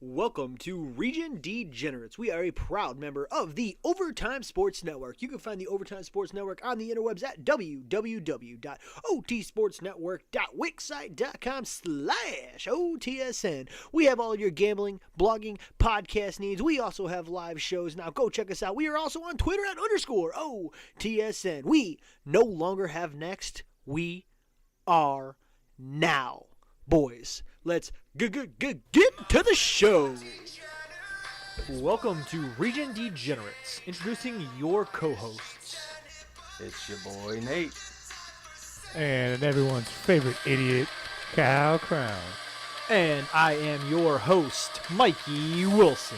Welcome to Region Degenerates. We are a proud member of the Overtime Sports Network. You can find the Overtime Sports Network on the interwebs at www.otsportsnetwork.wixsite.com/OTSN. We have all your gambling, blogging, podcast needs. We also have live shows. Now go check us out. We are also on Twitter at _OTSN. We no longer have next. We are now. Boys, let's get to the show. Welcome to Region Degenerates, introducing your co-hosts. It's your boy Nate. And everyone's favorite idiot, Kyle Crown. And I am your host, Mikey Wilson.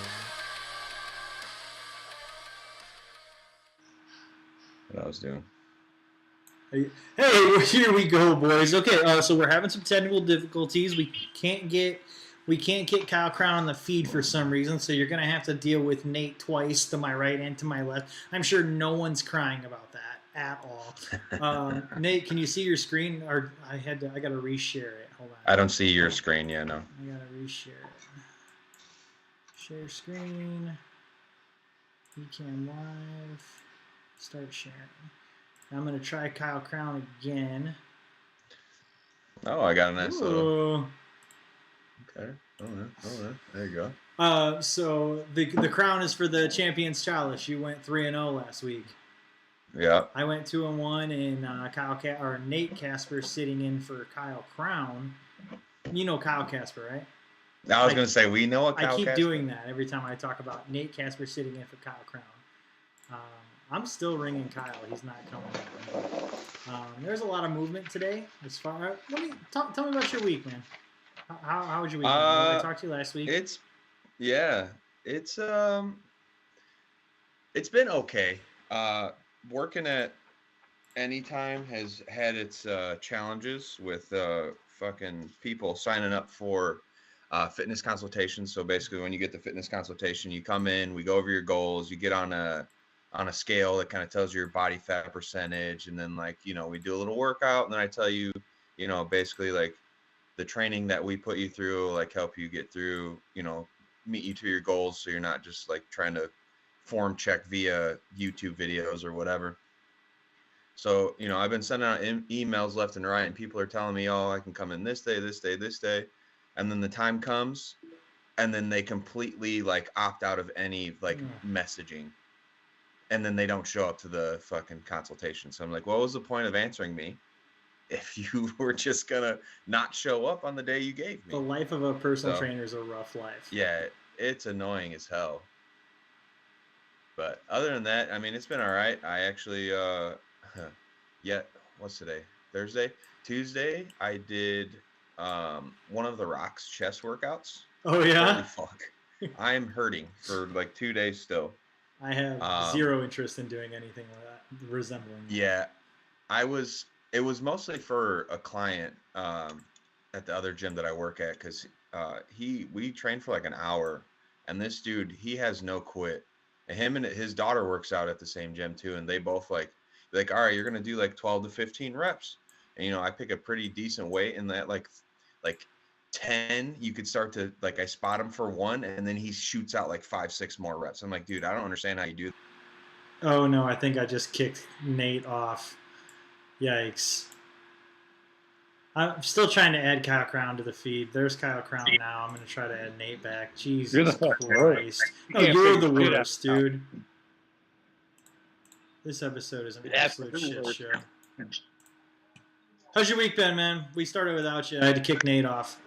What I was doing. Hey, here we go, boys. Okay, so we're having some technical difficulties. We can't get Kyle Crown on the feed for some reason, so you're gonna have to deal with Nate twice, to my right and to my left. I'm sure no one's crying about that at all. Nate, can you see your screen? Or I gotta reshare it. Hold on. I don't see your screen, yeah, no. I gotta reshare it. Share screen. Ecamm live. Start sharing. I'm going to try Kyle Crown again. Oh, I got a nice little... Okay. There you go. So the crown is for the Champions Chalice. You went 3-0 last week. Yeah. I went 2-1, and Nate Casper sitting in for Kyle Crown. You know Kyle Casper, right? I was going to say, we know a Kyle Casper. I keep Casper. doing that every time I talk about Nate Casper sitting in for Kyle Crown. I'm still ringing Kyle. He's not coming up. There's a lot of movement today. As far, tell me about your week, man. How was your week? I talked to you last week. It's been okay. Working at Anytime has had its challenges with fucking people signing up for fitness consultations. So basically, when you get the fitness consultation, you come in, we go over your goals, you get on a scale that kind of tells you your body fat percentage, and then we do a little workout, and then I tell you, basically the training that we put you through, help you get through, meet you to your goals, so you're not just trying to form check via YouTube videos or whatever. So, I've been sending out emails left and right, and people are telling me, oh, I can come in this day, and then the time comes, and then they completely opt out of any messaging. And then they don't show up to the fucking consultation. So I'm like, what was the point of answering me if you were just gonna not show up on the day you gave me? The life of a personal trainer is a rough life. Yeah, it's annoying as hell. But other than that, I mean, it's been all right. I actually, what's today? Thursday? Tuesday, I did one of the Rock's chest workouts. Oh, yeah? Holy fuck. I'm hurting for 2 days still. I have zero interest in doing anything like that, resembling that. Yeah, it was mostly for a client at the other gym that I work at, because we trained for an hour, and this dude, he has no quit. And him and his daughter works out at the same gym too, and they both all right, you're gonna do 12 to 15 reps, and I pick a pretty decent weight in that 10, you could start to I spot him for 1, and then he shoots out 5-6 more reps. I'm like, dude, I don't understand how you do that. Oh no, I think I just kicked Nate off. Yikes. I'm still trying to add Kyle Crown to the feed. There's Kyle Crown now. I'm going to try to add Nate back. Jesus Christ. No, you're the worst, dude. This episode is an absolute shit show. How's your week been, man? We started without you. I had to kick Nate off.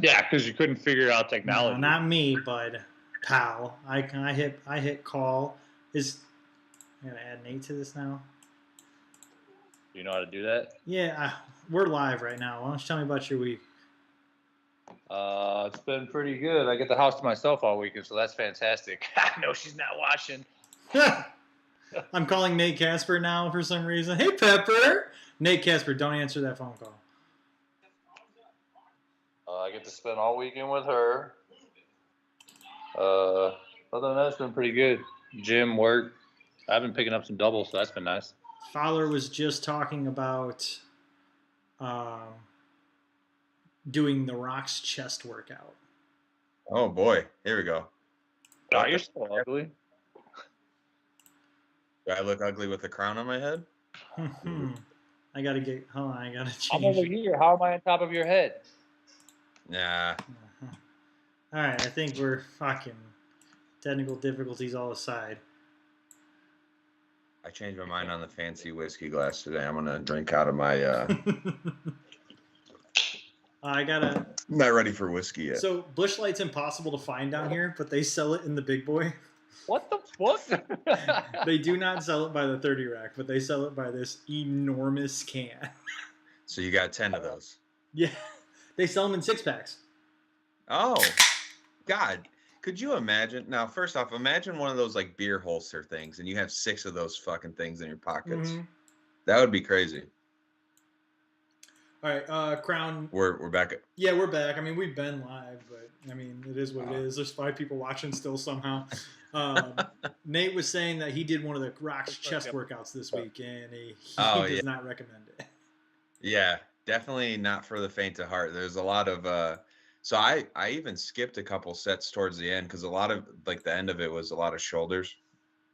Yeah, because you couldn't figure out technology. No, not me, bud. Pal. I hit call. I gotta add Nate to this now. Do you know how to do that? Yeah, we're live right now. Why don't you tell me about your week? It's been pretty good. I get the house to myself all weekend, so that's fantastic. No, she's not watching. I'm calling Nate Casper now for some reason. Hey, Pepper. Nate Casper, don't answer that phone call. I get to spend all weekend with her. Other than that, it's been pretty good. Gym, work. I've been picking up some doubles, so that's been nice. Fowler was just talking about doing the Rock's chest workout. Oh boy, here we go. Oh, you're so ugly. Do I look ugly with a crown on my head? I gotta get. Hold on, I gotta I'm change. over here. How am I on top of your head? Nah. All right, I think we're fucking technical difficulties all aside. I changed my mind on the fancy whiskey glass today. I'm gonna drink out of my. I gotta. I'm not ready for whiskey yet. So Busch Light's impossible to find down here, but they sell it in the big boy. What the fuck? They do not sell it by the 30 rack, but they sell it by this enormous can. So you got 10 of those. Yeah, they sell them in 6-packs. Oh, God. Could you imagine? Now, first off, imagine one of those like beer holster things and you have 6 of those fucking things in your pockets. Mm-hmm. That would be crazy. All right, Crown. We're back. Yeah, we're back. I mean, we've been live, but I mean, it is what it is. There's 5 people watching still somehow. Nate was saying that he did one of the Rock's chest workouts this week, and he does not recommend it. Yeah, definitely not for the faint of heart. There's a lot of so I even skipped a couple sets towards the end because a lot of like the end of it was a lot of shoulders.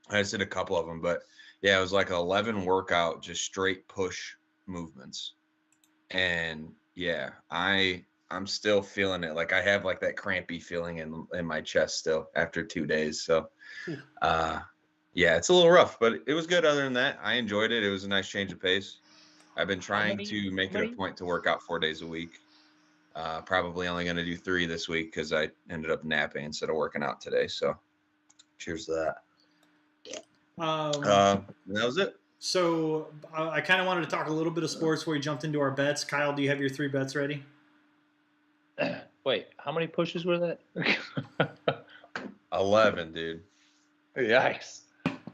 I just did a couple of them, but yeah, it was like 11 workout, just straight push movements. And yeah, I'm still feeling it. Like I have like that crampy feeling in my chest still after 2 days. So yeah, it's a little rough, but it was good other than that. I enjoyed it. It was a nice change of pace. I've been trying to make it a point to work out 4 days a week. Probably only going to do 3 this week because I ended up napping instead of working out today. So cheers to that. That was it. So I kind of wanted to talk a little bit of sports before we jumped into our bets. Kyle, do you have your 3 bets ready? Wait, how many pushes were that? 11, dude. Yikes.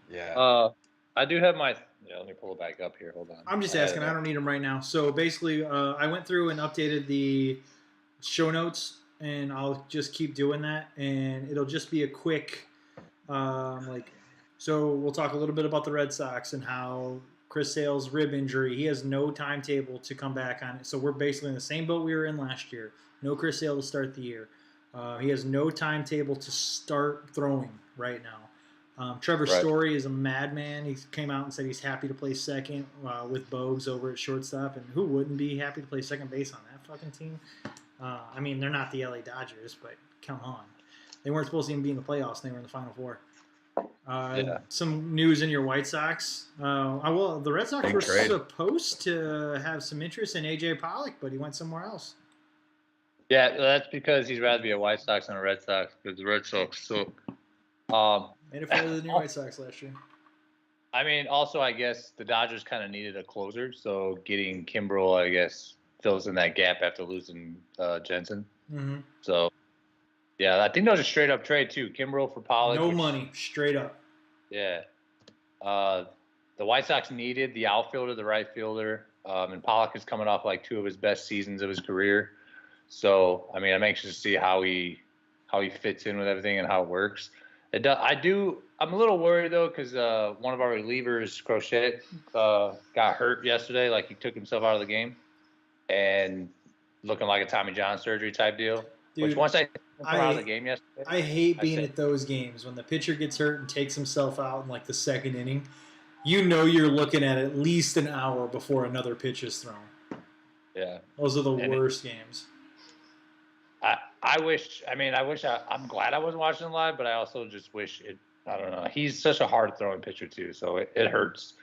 Yeah. I do have my. Yeah, let me pull it back up here. Hold on. I'm just asking. I don't need them right now. So basically, I went through and updated the show notes, and I'll just keep doing that. And it'll just be a quick, So we'll talk a little bit about the Red Sox and how Chris Sale's rib injury. He has no timetable to come back on it. So we're basically in the same boat we were in last year. No Chris Sale to start the year. He has no timetable to start throwing right now. Trevor Story is a madman. He came out and said he's happy to play second with Bogues over at shortstop. And who wouldn't be happy to play second base on that fucking team? I mean, they're not the LA Dodgers, but come on. They weren't supposed to even be in the playoffs, and they were in the Final Four. Some news in your White Sox. The Red Sox were supposed to have some interest in A.J. Pollock, but he went somewhere else. Yeah, that's because he'd rather be a White Sox than a Red Sox because the Red Sox suck. Made it further than your White Sox last year. I mean, also, I guess the Dodgers kind of needed a closer, so getting Kimbrel, I guess, fills in that gap after losing Jensen. Mm-hmm. So, yeah, I think that was a straight-up trade, too. Kimbrel for Pollock. No money, straight up. Yeah. The White Sox needed the outfielder, the right fielder, and Pollock is coming off like 2 of his best seasons of his career. So, I mean, I'm anxious to see how he fits in with everything and how it works. I'm a little worried, though, because one of our relievers, Crochet, got hurt yesterday. Like, he took himself out of the game and looking like a Tommy John surgery type deal. Dude, which once I took him out of the game yesterday. I hate being at those games when the pitcher gets hurt and takes himself out in, like, the second inning. You know you're looking at least an hour before another pitch is thrown. Yeah. Those are the worst games. I'm glad I wasn't watching it live, but I also just wish I don't know. He's such a hard throwing pitcher too, so it hurts.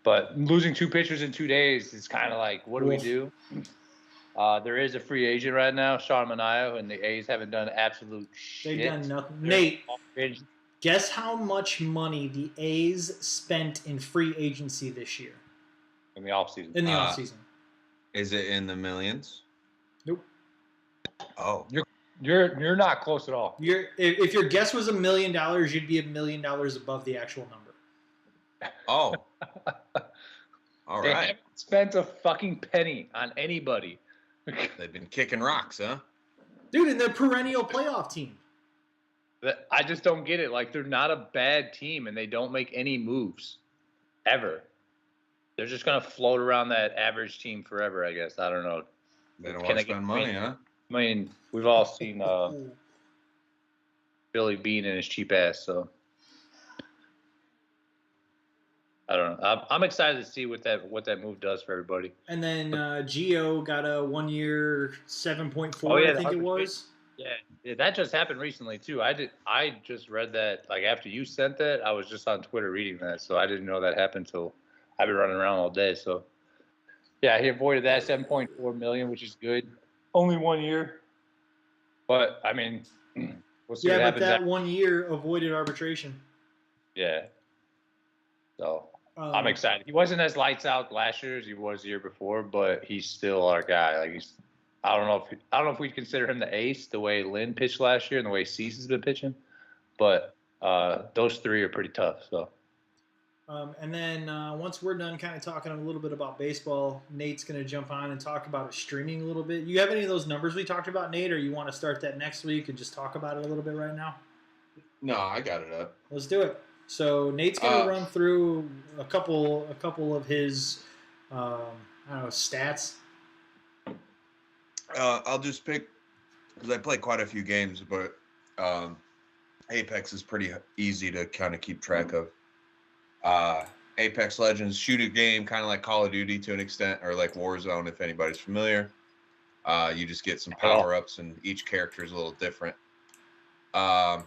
But losing 2 pitchers in 2 days is kind of like, what do we do? There is a free agent right now, Sean Manaea, and the A's haven't done absolute shit. They've done nothing. Nate, guess how much money the A's spent in free agency this year? In the offseason. In the offseason. Is it in the millions? Nope. Oh. You're not close at all. If your guess was $1 million, you'd be $1 million above the actual number. Oh. All they right. haven't spent a fucking penny on anybody. They've been kicking rocks, huh? Dude, and they're a perennial playoff team. I just don't get it. Like, they're not a bad team, and they don't make any moves. Ever. They're just going to float around that average team forever, I guess. I don't know. They don't want to spend money, huh? I mean, we've all seen Billy Bean and his cheap ass. So I don't know. I'm excited to see what that move does for everybody. And then Gio got a 1 year 7.4, Oh, yeah, I think it the was. Yeah, that just happened recently too. I just read that like after you sent that. I was just on Twitter reading that, so I didn't know that happened till I've been running around all day. So yeah, he avoided that 7.4 million, which is good. Only 1 year, but I mean, we'll see Yeah, what but happens. that 1 year avoided arbitration. Yeah, so I'm excited. He wasn't as lights out last year as he was the year before, but he's still our guy. Like I don't know if we'd consider him the ace the way Lynn pitched last year and the way Cease has been pitching, but those three are pretty tough. So. And then once we're done kind of talking a little bit about baseball, Nate's going to jump on and talk about it streaming a little bit. You have any of those numbers we talked about, Nate, or you want to start that next week and just talk about it a little bit right now? No, I got it up. Let's do it. So Nate's going to run through a couple of his, I don't know, stats. I'll just pick because I play quite a few games, but Apex is pretty easy to kind of keep track of. Apex Legends shooter game, kind of like Call of Duty to an extent, or like Warzone if anybody's familiar. You just get some power ups, and each character is a little different. Okay,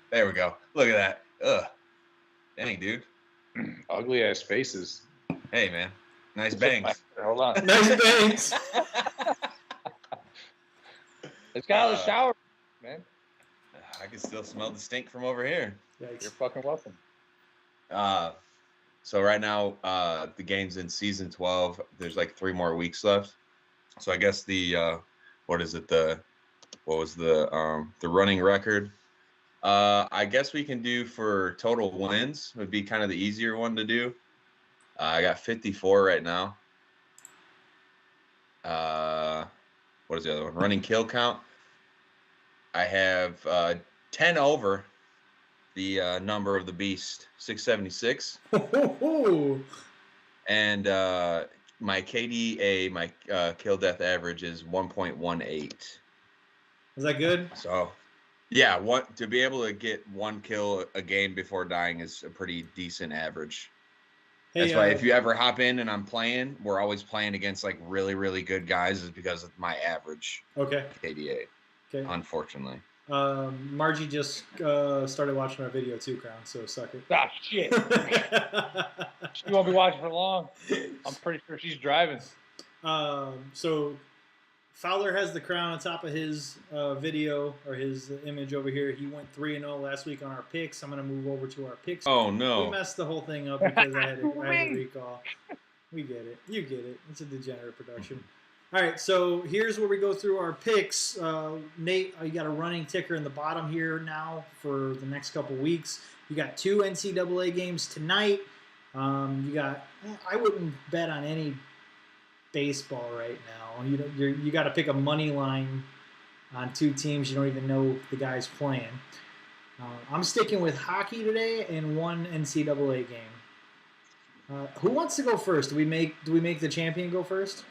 there we go. Look at that. Dang, dude. Ugly ass faces. Hey, man. Nice bangs. Hold on. Nice bangs. It's got a shower, man. I can still smell the stink from over here. Yikes. You're fucking welcome. So right now, the game's in season 12. There's like 3 more weeks left. So I guess what was the running record? I guess we can do for total wins would be kind of the easier one to do. I got 54 right now. What is the other one? Running kill count. I have 10 over the number of the beast, 676. And my KDA, my kill death average is 1.18. Is that good? So, yeah, to be able to get 1 kill a game before dying is a pretty decent average. Hey, that's why if you ever hop in and I'm playing, we're always playing against like really, really good guys, is because of my average. Okay. KDA. Okay. Unfortunately. Margie just started watching our video too, Crown, so suck it. Ah, shit. She won't be watching for long. I'm pretty sure she's driving. So Fowler has the crown on top of his video, or his image over here. He went 3-0 last week on our picks. I'm going to move over to our picks. Oh, no. We messed the whole thing up because I had to recall. We get it. You get it. It's a degenerate production. All right, so here's where we go through our picks. Nate, you got a running ticker in the bottom here now for the next couple weeks. You got 2 NCAA games tonight. I wouldn't bet on any baseball right now. You got to pick a money line on 2 teams you don't even know the guys playing. I'm sticking with hockey today and 1 NCAA game. Who wants to go first? Do we make the champion go first?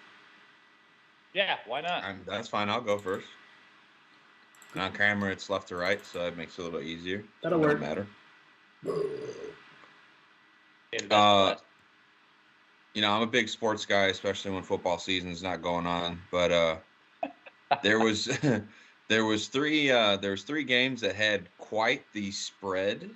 Yeah, why not? That's fine. I'll go first. And on camera, it's left to right, so it makes it a little easier. That'll work. Doesn't matter. I'm a big sports guy, especially when football season's not going on. But there was 3 games that had quite the spread.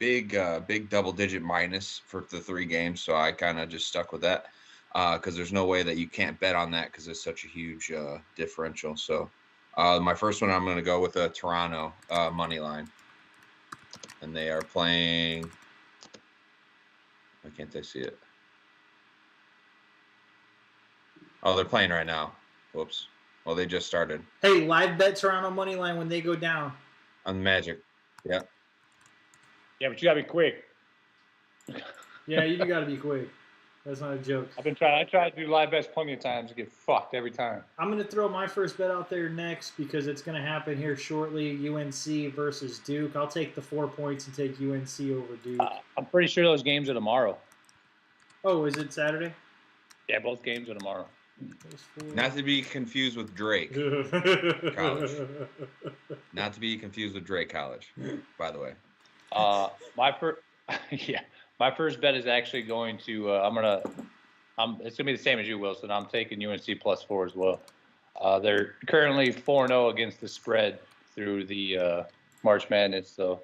Big double-digit minus for the 3 games, so I kind of just stuck with that. Because there's no way that you can't bet on that because it's such a huge differential. So my first one, I'm going to go with a Toronto money line. And they are playing. Why can't I see it? Oh, they're playing right now. Whoops. Well, they just started. Hey, live bet Toronto money line when they go down. On Magic. Yeah. Yeah, but you got to be quick. Yeah, you got to be quick. That's not a joke. I tried to do live bets plenty of times to get fucked every time. I'm going to throw my first bet out there next because it's going to happen here shortly. UNC versus Duke. I'll take the 4 points and take UNC over Duke. I'm pretty sure those games are tomorrow. Oh, is it Saturday? Yeah, both games are tomorrow. Not to be confused with Drake College. Not to be confused with Drake College, by the way. My first, yeah, my first bet is actually going to. It's gonna be the same as you, Wilson. I'm taking UNC +4 as well. They're currently 4-0 against the spread through the March Madness, so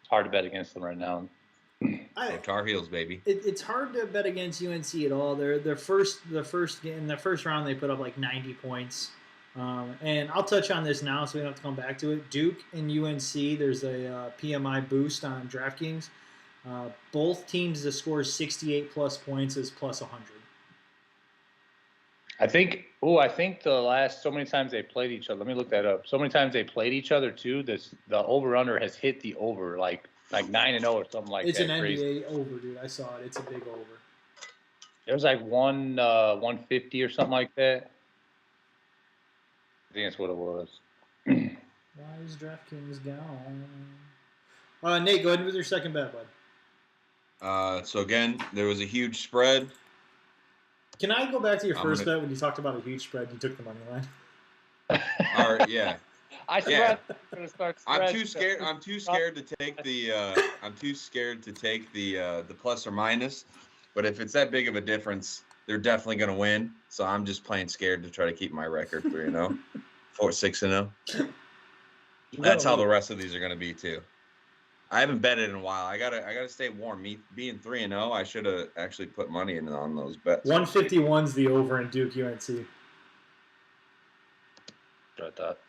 it's hard to bet against them right now. Tar Heels, baby. It's hard to bet against UNC at all. Their first round they put up like 90 points. And I'll touch on this now so we don't have to come back to it. Duke and UNC, there's a PMI boost on DraftKings. Both teams that score 68 plus points is plus 100. I think the last so many times they played each other. Let me look that up. So many times they played each other too. The over under has hit the over like 9-0 or something like it's that. It's an crazy. NBA over, dude. I saw it. It's a big over. It was like 150 or something like that. I think that's what it was. Why is DraftKings gone? Nate, go ahead with your second bet, bud. So again, there was a huge spread. Can I go back to your first bet when you talked about a huge spread? You took the money line. All right, yeah. I swear I'm gonna start. I'm too scared. I'm too scared to take the. I'm too scared to take the plus or minus. But if it's that big of a difference, they're definitely gonna win. So I'm just playing scared to try to keep my record 3-0, 4-6-0. That's how the rest of these are gonna be too. I haven't betted in a while. I gotta stay warm. Me being 3-0, I should have actually put money in on those bets. 151's the over in Duke UNC. I thought.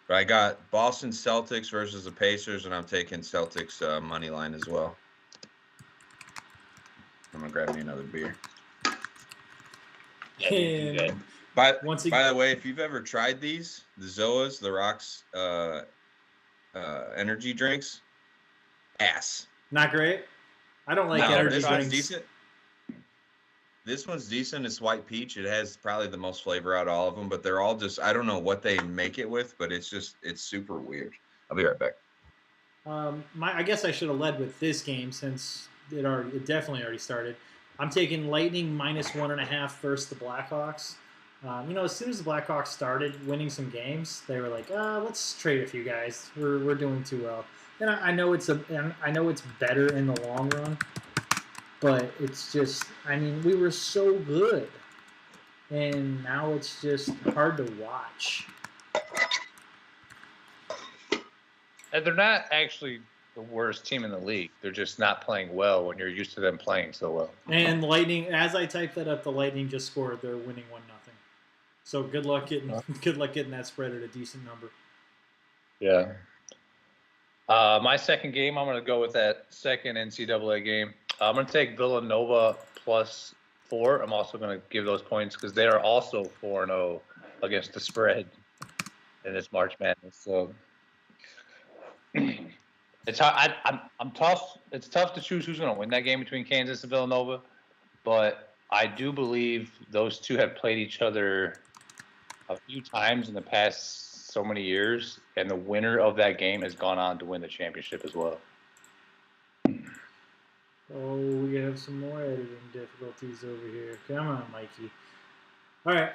But I got Boston Celtics versus the Pacers, and I'm taking Celtics money line as well. I'm gonna grab me another beer. Yeah, By the way, if you've ever tried these, the Zoas, the Rocks energy drinks, ass. Not great. I don't like energy this drinks. one's decent. This one's decent. It's white peach. It has probably the most flavor out of all of them, but they're all just, I don't know what they make it with, but it's super weird. I'll be right back. I guess I should have led with this game since it definitely already started. I'm taking Lightning -1.5 versus the Blackhawks. As soon as the Blackhawks started winning some games, they were like, let's trade a few guys. We're doing too well. And I know it's better in the long run, but it's just, we were so good, and now it's just hard to watch. And they're not actually the worst team in the league. They're just not playing well when you're used to them playing so well. And Lightning, as I typed that up, the Lightning just scored. They're winning 1-0. So good luck getting that spread at a decent number. Yeah. My second game, I'm going to go with that second NCAA game. I'm going to take Villanova +4. I'm also going to give those points because they are also 4-0 against the spread in this March Madness. So it's tough. It's tough to choose who's going to win that game between Kansas and Villanova, but I do believe those two have played each other a few times in the past so many years, and the winner of that game has gone on to win the championship as well. Oh, we have some more editing difficulties over here. Come on, Mikey. All right.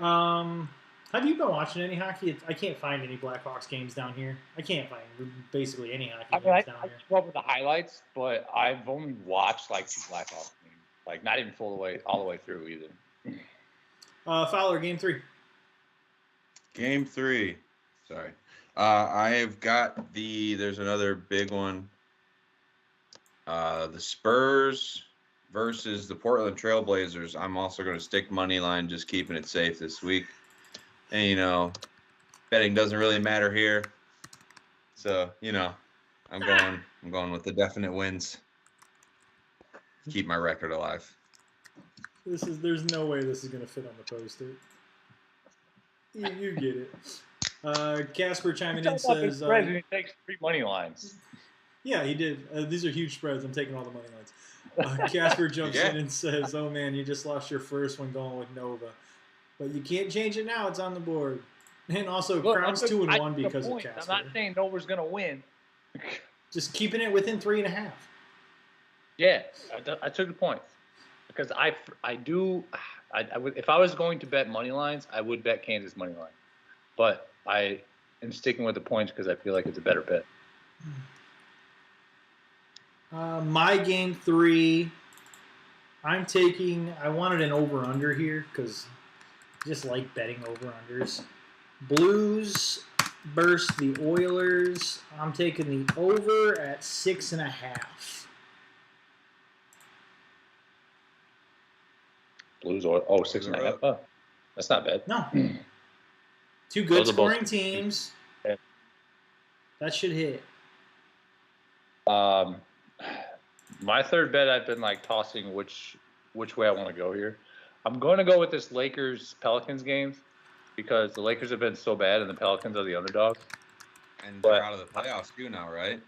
Have you been watching any hockey? I can't find any Blackhawks games down here. I can't find basically any hockey games down here. I keep up with the highlights, but I've only watched like 2 Blackhawks games. Like not even all the way through either. Fowler, game 3. Game 3. Sorry. I have got there's another big one. The Spurs versus the Portland Trailblazers. I'm also going to stick money line, just keeping it safe this week. And, betting doesn't really matter here. So, I'm going with the definite wins. Keep my record alive. There's no way this is going to fit on the poster. You get it. Casper chiming in says... he takes 3 money lines. Yeah, he did. These are huge spreads. I'm taking all the money lines. Casper jumps in and says, oh, man, you just lost your first one going with Nova. But you can't change it now. It's on the board. And also, Crown's 2-1 because of Casper. I'm not saying Nova's going to win. Just keeping it within 3.5. Yeah, I took the point. because I would, if I was going to bet money lines, I would bet Kansas money line, but I am sticking with the points because I feel like it's a better bet. My game 3, I wanted an over-under here because I just like betting over-unders. Blues versus the Oilers. I'm taking the over at 6.5. Blues or 6.5. Oh, that's not bad. No. Two good Those are both- scoring teams. Yeah. That should hit. My third bet, I've been like tossing which way I want to go here. I'm going to go with this Lakers Pelicans game because the Lakers have been so bad and the Pelicans are the underdogs. And they're out of the playoffs too now, right?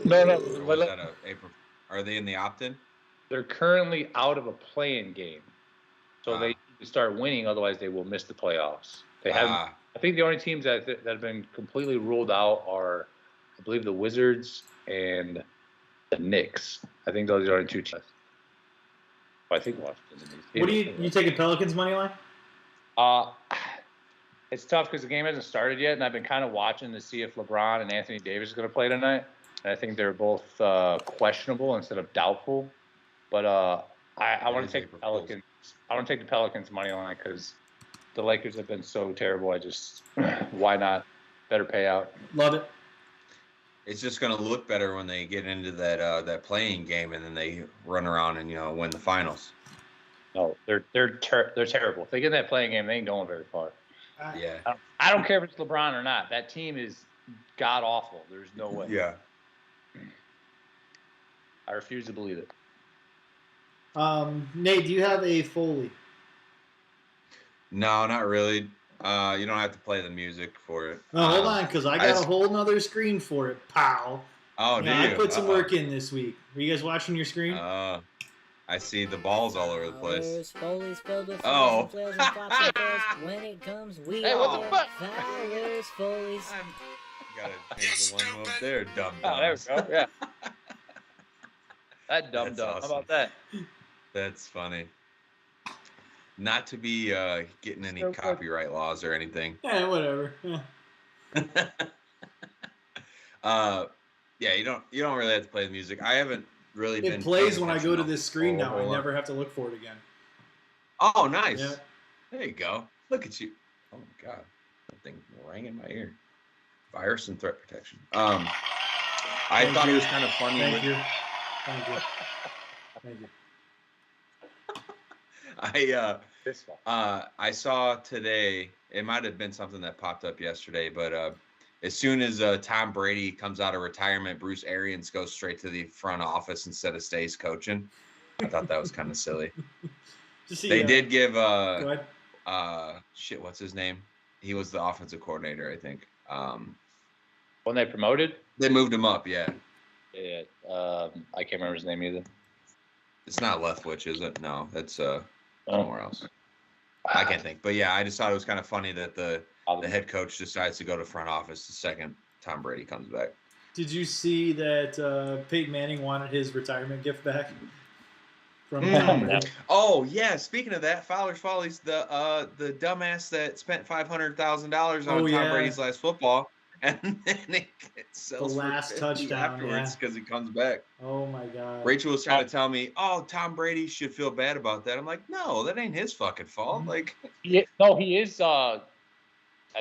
No. Or was that April? Are they in the opt-in? They're currently out of a play-in game, so they need to start winning. Otherwise, they will miss the playoffs. They haven't. I think the only teams that have been completely ruled out are, I believe, the Wizards and the Knicks. I think those are the only two teams. I think Washington. What do you take a Pelicans money line? It's tough because the game hasn't started yet, and I've been kind of watching to see if LeBron and Anthony Davis are going to play tonight. And I think they're both questionable instead of doubtful. But I want to take the Pelicans. I want to take the Pelicans money line because the Lakers have been so terrible. I just why not? Better payout. Love it. It's just going to look better when they get into that playing game and then they run around and win the finals. No, they're terrible. If they get in that playing game, they ain't going very far. Yeah. I don't care if it's LeBron or not. That team is god awful. There's no way. Yeah. I refuse to believe it. Nate, do you have a Foley? No, not really. You don't have to play the music for it. No, hold on, because I got a whole nother screen for it, pal. Oh, yeah, I put some work in this week. Are you guys watching your screen? I see the balls all over the place. Foley's filled with Oh. flails and flops and fails. When it comes, we Hey, what the fuck? Flowers, Foley's. Gotta change the one up there, dumb. Oh, there we go. Yeah. That dumb. Awesome. How about that? That's funny. Not to be getting any So good. copyright laws or anything. Yeah, whatever. Yeah. Yeah, you don't really have to play the music. I haven't really been. It plays paying when I go attention to this screen a now. whole I lot. never have to look for it again. Oh, nice. Yeah. There you go. Look at you. Oh my God, that thing rang in my ear. Virus and threat protection. I Thank thought you. it was kind of funny. Thank you. Thank you. Thank you. I saw today, it might have been something that popped up yesterday, but as soon as Tom Brady comes out of retirement, Bruce Arians goes straight to the front office instead of stays coaching. I thought that was kind of silly. They did give Go ahead. what's his name? He was the offensive coordinator, I think. When they promoted? They moved him up, yeah. Yeah. I can't remember his name either. It's not Leftwich, is it? No, that's somewhere else. I can't think. But yeah, I just thought it was kind of funny that the head coach decides to go to front office the second Tom Brady comes back. Did you see that Peyton Manning wanted his retirement gift back? From Tom Brady? Oh yeah, speaking of that, Fowler's Follies, the dumbass that spent $500,000 on Tom Brady's last football, and then it sells the last for 50 touchdown afterwards because he comes back. Oh my God. Rachel was trying to tell me, "Oh, Tom Brady should feel bad about that." I'm like, "No, that ain't his fucking fault." Like, Yeah, no, he is. I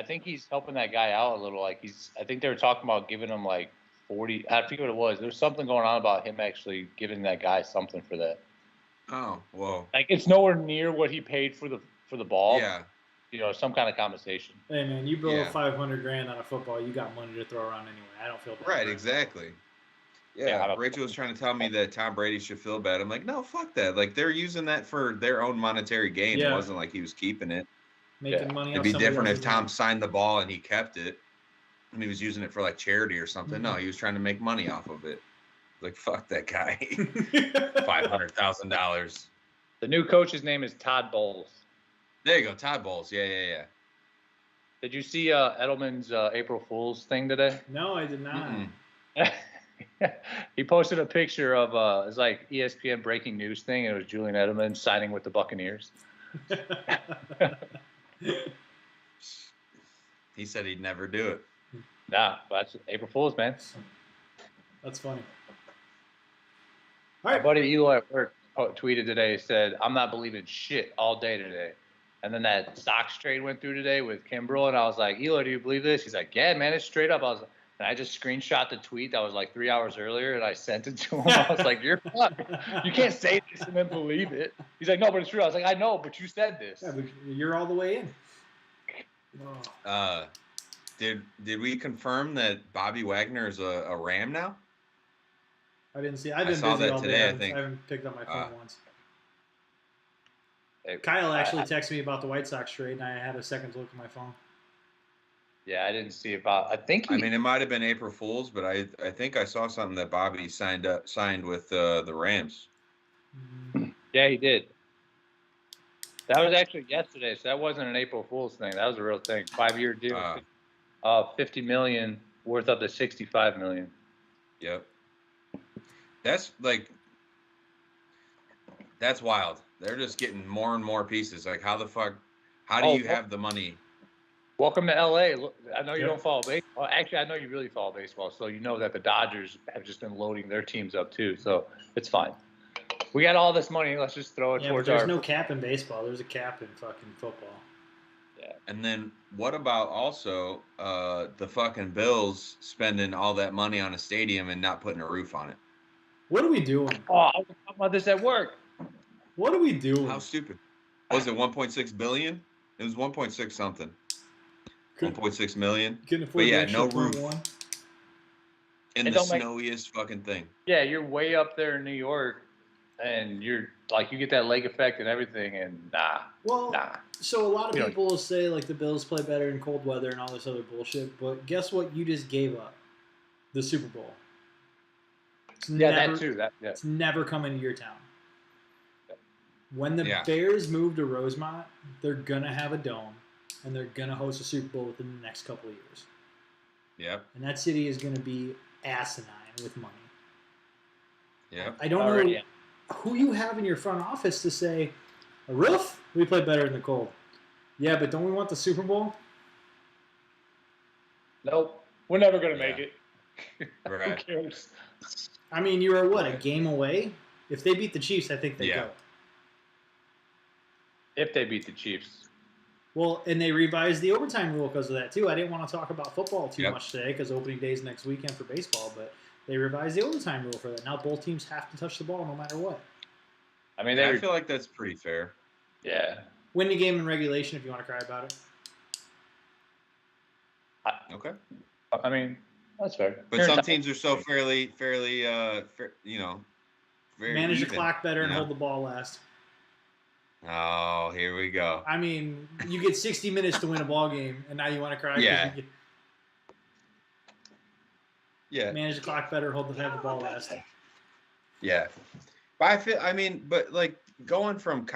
think he's helping that guy out a little. Like I think they were talking about giving him like 40. I forget what it was. There was something going on about him actually giving that guy something for that. oh, whoa, Like it's nowhere near what he paid for the ball. yeah. Some kind of compensation. Hey man, you blow Yeah. $500,000 on a football, you got money to throw around anyway. I don't feel bad. Right, exactly. Yeah, I don't- Rachel was trying to tell me that Tom Brady should feel bad. I'm like, no, fuck that. Like they're using that for their own monetary gain. Yeah. It wasn't like he was keeping it. Making money. It'd off be somebody different if else's Tom money. signed the ball and he kept it, and he was using it for like charity or something. Mm-hmm. No, he was trying to make money off of it. Like fuck that guy. $500,000. The new coach's name is Todd Bowles. There you go, Todd Bowles. Yeah. Did you see Edelman's April Fool's thing today? No, I did not. Mm-mm. He posted a picture of it's like ESPN breaking news thing, and it was Julian Edelman signing with the Buccaneers. He said he'd never do it. Nah, that's April Fool's, man. That's funny. All My right. buddy Eli at work tweeted today, said, "I'm not believing shit all day today." And then that stocks trade went through today with Kimbrel, and I was like, "Eli, do you believe this?" He's like, "Yeah, man, it's straight up." And I just screenshot the tweet that was like 3 hours earlier, and I sent it to him. I was like, "You're fucked. You can't say this and then believe it." He's like, "No, but it's true." I was like, "I know, but you said this." Yeah, but you're all the way in. Oh. Did we confirm that Bobby Wagner is a Ram now? I didn't see. I've been saw busy that all today, day. I think. I haven't picked up my phone once. Hey, Kyle actually texted me about the White Sox trade, and I had a second to look at my phone. Yeah, I didn't see about. I think. I mean, it might have been April Fool's, but I think I saw something that Bobby signed with the Rams. Yeah, he did. That was actually yesterday, so that wasn't an April Fool's thing. That was a real thing. 5-year deal, $50 million worth up to $65 million. Yep. That's wild. They're just getting more and more pieces. Like, how the fuck? How do you have the money? Welcome to LA. Look, I know you don't follow baseball. Actually, I know you really follow baseball, so you know that the Dodgers have just been loading their teams up too. So it's fine. We got all this money. Let's just throw it towards but there's no cap in baseball. There's a cap in fucking football. Yeah. And then what about also the fucking Bills spending all that money on a stadium and not putting a roof on it? What are we doing? Oh, I was talking about this at work. What are we doing? How stupid. Was it 1.6 billion? It was 1.6 something. 1.6 million. Couldn't afford But yeah, the extra no roof. 0.1. In the snowiest fucking thing. Yeah, you're way up there in New York, and you're like, you get that lake effect and everything, and nah. So a lot of people will say like the Bills play better in cold weather and all this other bullshit, but guess what? You just gave up the Super Bowl. That too. It's never coming to your town. When the Bears move to Rosemont, they're gonna have a dome, and they're gonna host a Super Bowl within the next couple of years. Yep. And that city is gonna be asinine with money. Yep. I don't know who you have in your front office to say, a roof? We play better in the cold. Yeah, but don't we want the Super Bowl? Nope. We're never going to make it. Right. Who cares? I mean, you were, a game away? If they beat the Chiefs, I think they go. If they beat the Chiefs. Well, and they revised the overtime rule because of that, too. I didn't want to talk about football too much today because opening day is next weekend for baseball, but they revised the overtime rule for that. Now both teams have to touch the ball no matter what. I mean, I feel like that's pretty fair. Yeah. Win the game in regulation if you want to cry about it. Okay. I mean, that's fair. But some teams are so fairly, manage the clock better and hold the ball last. Oh, here we go. I mean, you get 60 minutes to win a ball game, and now you want to cry? Yeah. Manage the clock better, have the ball last. Yeah. But but like going from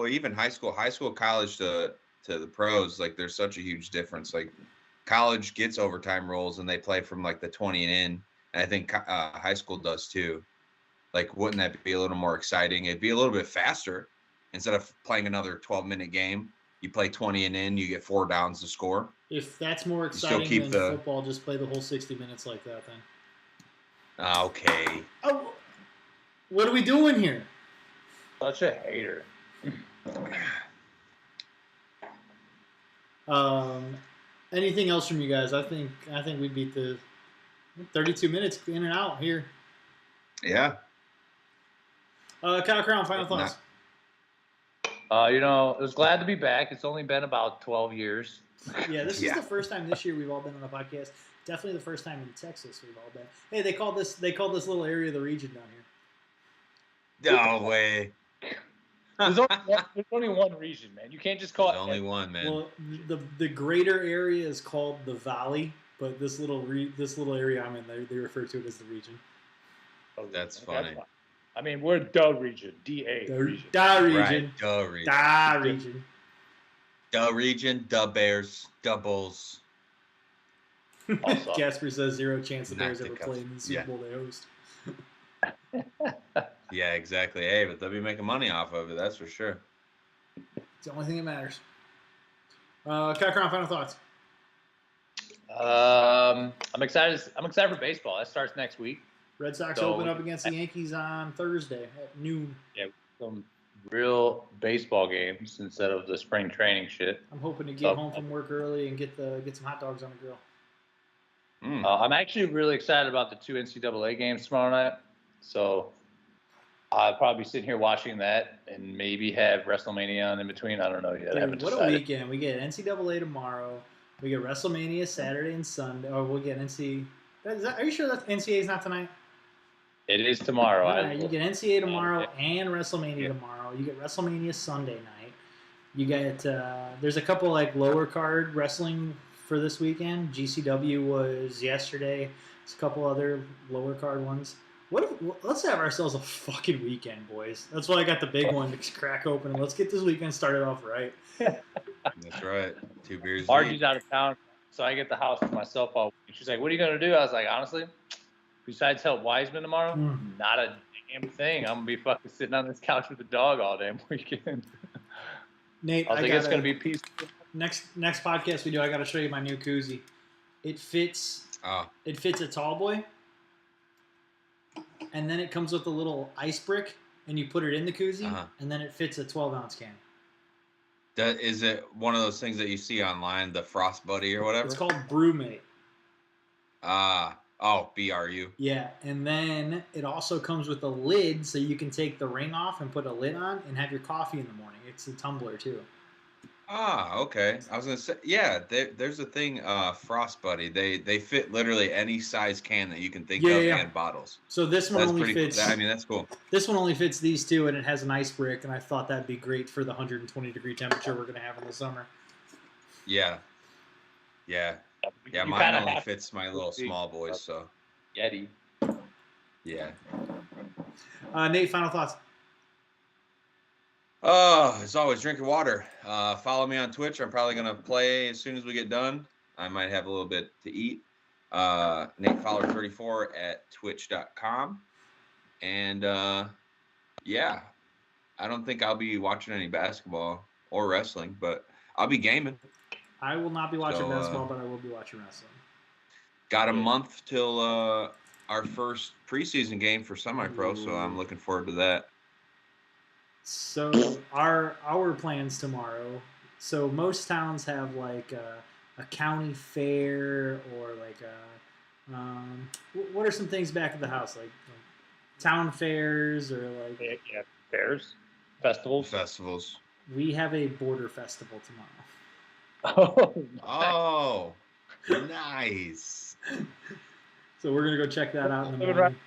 even high school, college to the pros, like there's such a huge difference. Like college gets overtime rules and they play from like the 20 and in, and I think high school does too. Like, wouldn't that be a little more exciting? It'd be a little bit faster. Instead of playing another 12-minute game, you play 20 and in, you get 4 downs to score. If that's more exciting than football, just play the whole 60 minutes like that then. Okay. Oh, what are we doing here? Such a hater. Anything else from you guys? I think we beat the 32 minutes in and out here. Yeah. Kyle Crown, final thoughts. I was glad to be back. It's only been about 12 years. Yeah, this is the first time this year we've all been on a podcast. Definitely the first time in Texas we've all been. Hey, they call this little area the region down here. No way. There's only one region, man. You can't just call it. Only one, man. Well, the greater area is called the Valley, but this little area I'm in, they refer to it as the region. Oh, that's funny. I mean, we're the region, DA region. Da region. Right, the region. Da region. The region, the Bears, the Bulls. Also, Casper says 0 chance the Not Bears to ever cuss. play in the Super Yeah. Bowl they host. Yeah, exactly. Hey, but they'll be making money off of it. That's for sure. It's the only thing that matters. Kyle Crown, final thoughts. I'm excited. I'm excited for baseball. That starts next week. Red Sox So- open up against the Yankees on Thursday at noon. Yeah, some real baseball games instead of the spring training shit. I'm hoping to get So- home from work early and get some hot dogs on the grill. I'm actually really excited about the 2 NCAA games tomorrow night. So I'll probably be sitting here watching that and maybe have WrestleMania on in between. I don't know yet. I haven't Dude, what a decided. weekend. We get NCAA tomorrow. We get WrestleMania Saturday and Sunday. Oh, we'll get NC. Are you sure that NCAA is not tonight? It is tomorrow. Yeah, you get NCAA tomorrow Yeah. and WrestleMania Yeah. tomorrow. You get WrestleMania Sunday night. You get there's a couple like lower card wrestling for this weekend. GCW was yesterday. There's a couple other lower card ones. Let's have ourselves a fucking weekend, boys. That's why I got the big one to crack open. Let's get this weekend started off right. That's right. 2 beers. Margie's deep. out of town, so I get the house to myself all week. She's like, "What are you gonna do?" I was like, "Honestly, besides help Wiseman tomorrow, not a damn thing. I'm gonna be fucking sitting on this couch with the dog all damn weekend." Nate, I was like, "It's gonna be peaceful." next podcast we do. I got to show you my new koozie. It fits. Oh, It fits a tall boy, and then it comes with a little ice brick, and you put it in the koozie, Uh-huh. and then it fits a 12-ounce can. is it one of those things that you see online, the Frost Buddy or whatever? It's called Brewmate. BRU. Yeah, and then it also comes with a lid, so you can take the ring off and put a lid on and have your coffee in the morning. It's a tumbler too. Okay. I was gonna say, yeah. There's a thing, Frost Buddy. They fit literally any size can that you can think of, Yeah. and bottles. So this one That's only pretty. fits. I mean, that's cool. This one only fits these two, and it has an ice brick, and I thought that'd be great for the 120-degree temperature we're gonna have in the summer. Yeah. You Mine kinda only have fits my little small boys. So Yeti. yeah. Nate, final thoughts. Oh, as always, drinking water. Follow me on Twitch. I'm probably gonna play as soon as we get done. I might have a little bit to eat. Nate Fowler 34 at twitch.com. And yeah, I don't think I'll be watching any basketball or wrestling, but I'll be gaming. I will not be watching So, basketball, but I will be watching wrestling. Got a month till our first preseason game for semi-pro, so I'm looking forward to that. So our plans tomorrow. So most towns have like a county fair or like a what are some things back at the house like town fairs or like Yeah, fairs, festivals. Festivals. we have a border festival tomorrow. Oh, nice. So we're gonna go check that out in the Right. morning.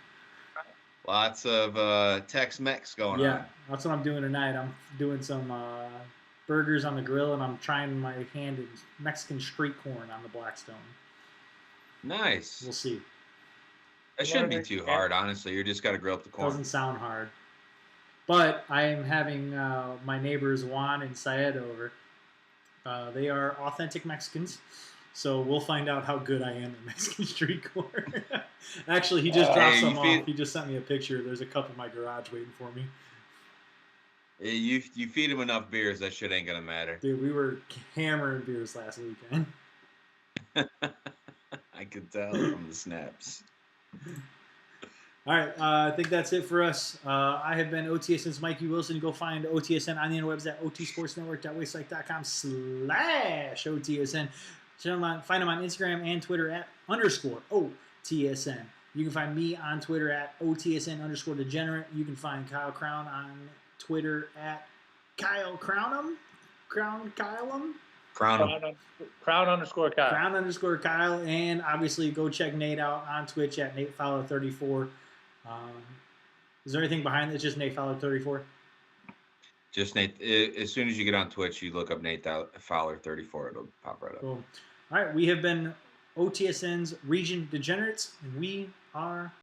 Lots of Tex-Mex going Yeah, on. that's what I'm doing tonight. I'm doing some burgers on the grill, and I'm trying my hand at Mexican street corn on the Blackstone. Nice. We'll see. That shouldn't be too hard, honestly. You just got to grill up the corn. Doesn't sound hard. But I am having my neighbors Juan and Syed over. They are authentic Mexicans, so we'll find out how good I am at Mexican street corn. Actually, he just dropped Hey, some you off. feed- He just sent me a picture. There's a cup in my garage waiting for me. You feed him enough beers, that shit ain't gonna matter. Dude, we were hammering beers last weekend. I could tell from the snaps. All right, I think that's it for us. I have been OTSN's Mikey Wilson. Go find OTSN on the interwebs at otsportsnetwork.wixsite.com/OTSN. Find them on Instagram and Twitter at _OTSN. You can find me on Twitter at OTSN_Degenerate. You can find Kyle Crown on Twitter at Kyle Crownum. Crown Kyleum. Crown 'em. Crown_Kyle. Crown_Kyle. And obviously go check Nate out on Twitch at Nate Fowler 34. Is there anything behind it? Just Nate Fowler 34? Just Nate. As soon as you get on Twitch, you look up Nate Fowler 34. It'll pop right up. Cool. All right, we have been OTSN's Region Degenerates, and we are